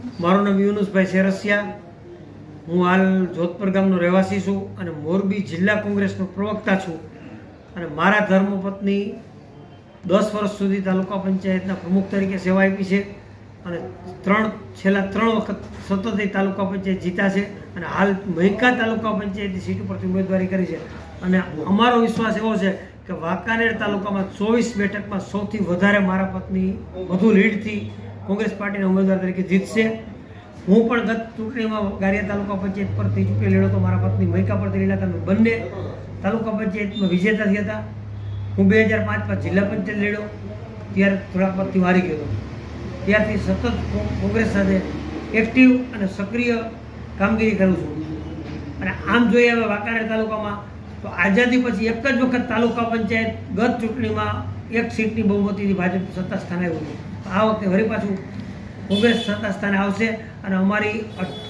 મારું નામ યુનુસભાઈ શેરસિયા. હું હાલ જોધપુર ગામનો રહેવાસી છું અને મોરબી જિલ્લા કોંગ્રેસનો પ્રવક્તા છું. અને મારા ધર્મપત્ની 10 વર્ષ સુધી તાલુકા પંચાયતના પ્રમુખ તરીકે સેવા આપી છે અને છેલ્લા 3 વખત સતત તાલુકા પંચાયત જીતા છે અને હાલ મહિકા તાલુકા પંચાયતની સીટ ઉપરથી ઉમેદવારી કરી છે. અને અમારો વિશ્વાસ એવો છે કે વાંકાનેર તાલુકામાં 24 બેઠકમાં સૌથી વધારે મારા પત્ની વધુ લીડથી કોંગ્રેસ પાર્ટીના ઉમેદવાર તરીકે જીતશે. હું પણ ગત ચૂંટણીમાં ગારિયા તાલુકા પંચાયત પરથી ચૂંટણી લડ્યો હતો. મારા પત્ની મહિકા પરથી લડ્યા હતા. બંને તાલુકા પંચાયતમાં વિજેતા થયા હતા. હું 2005માં જિલ્લા પંચાયત લડ્યો, ત્યારે થોડાક પરથી હારી ગયો હતો. ત્યારથી સતત કોંગ્રેસ સાથે એક્ટિવ અને સક્રિય કામગીરી કરું છું. અને આમ જોઈએ હવે વાંકાનેર તાલુકામાં તો આઝાદી પછી એક જ વખત તાલુકા પંચાયત ગત ચૂંટણીમાં એક સીટની બહુમતીથી ભાજપ સત્તા સ્થાને આવ્યું હતું. આ વખતે વળી પાછું કોંગ્રેસ સત્તા સ્થાને આવશે અને અમારી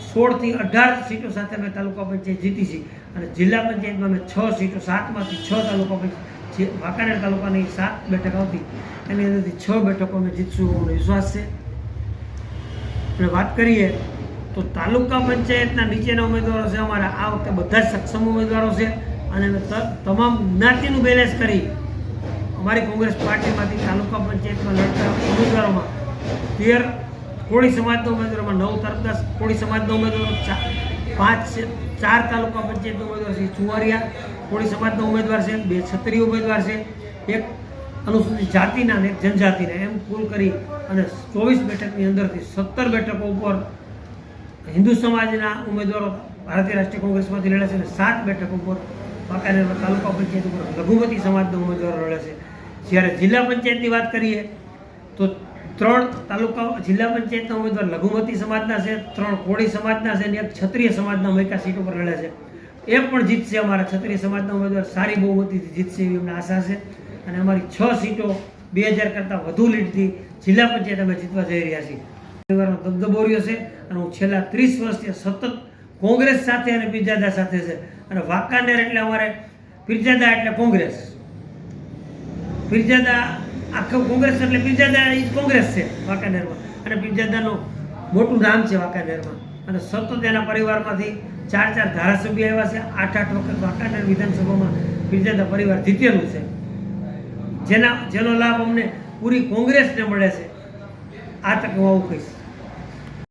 16 થી 18 સીટો સાથે અમે તાલુકા પંચાયત જીતી છે. અને જિલ્લા પંચાયતમાં અમે 6 સીટો, 7માંથી 6 તાલુકા પંચાયત, વાંકાનેર તાલુકાની 7 બેઠક આવતી એની અંદરથી 6 બેઠકો અમે જીતશું એવો વિશ્વાસ છે. અને વાત કરીએ તો તાલુકા પંચાયતના નીચેના ઉમેદવારો છે અમારા આ વખતે બધા જ સક્ષમ ઉમેદવારો છે. અને અમે તમામ જ્ઞાતિનું બેલેન્સ કરી અમારી કોંગ્રેસ પાર્ટીમાંથી તાલુકા પંચાયતમાં લડતા ઉમેદવારોમાં 13 કોળી સમાજના ઉમેદવારોમાં 9 તરફદાર કોળી સમાજના ઉમેદવારો, 4 તાલુકા પંચાયતના ઉમેદવાર છે ચુવારિયા કોળી સમાજના ઉમેદવાર છે, 2 ક્ષત્રિય ઉમેદવાર છે, 1 અનુસૂચિત જાતિના અને 1 જનજાતિના, એમ કુલ કરી અને 24 બેઠકની અંદરથી 17 બેઠકો ઉપર હિન્દુ સમાજના ઉમેદવારો ભારતીય રાષ્ટ્રીય કોંગ્રેસમાંથી લડે છે અને 7 બેઠકો ઉપર વાંકાનેર તાલુકા પંચાયત ઉપર લઘુમતી સમાજના ઉમેદવારો લડે છે. જ્યારે જિલ્લા પંચાયતની વાત કરીએ તો 3 તાલુકા જિલ્લા પંચાયતના ઉમેદવાર લઘુમતી સમાજના છે, 3 કોળી સમાજના છે અને 1 ક્ષત્રિય સમાજના મહિકા સીટ ઉપર લડે છે. એ પણ જીતશે. અમારા ક્ષત્રિય સમાજના ઉમેદવાર સારી બહુમતીથી જીતશે એવી અમને આશા છે. અને અમારી 6 સીટો 2000 કરતાં વધુ લીડથી જિલ્લા પંચાયત અમે જીતવા જઈ રહ્યા છીએ. પરિવારનો દબદબો રહ્યો છે અને હું છેલ્લા 30 વર્ષથી સતત કોંગ્રેસ સાથે અને પીરજાદા સાથે છે. અને વાંકાનેર એટલે અમારે પીરજાદા એટલે કોંગ્રેસ, પીરજાદા આખું કોંગ્રેસ એટલે પીરજાદા એ કોંગ્રેસ છે વાંકાનેરમાં. અને પીરજાદાનું મોટું નામ છે વાંકાનેરમાં. અને સતત એના પરિવારમાંથી 4 ધારાસભ્ય આવ્યા છે. 8 વખત વાંકાનેર વિધાનસભામાં પીરજાદા પરિવાર જીતેલું છે. જેનો લાભ અમને પૂરી કોંગ્રેસને મળે છે. આ તક હું આવું કહીશ.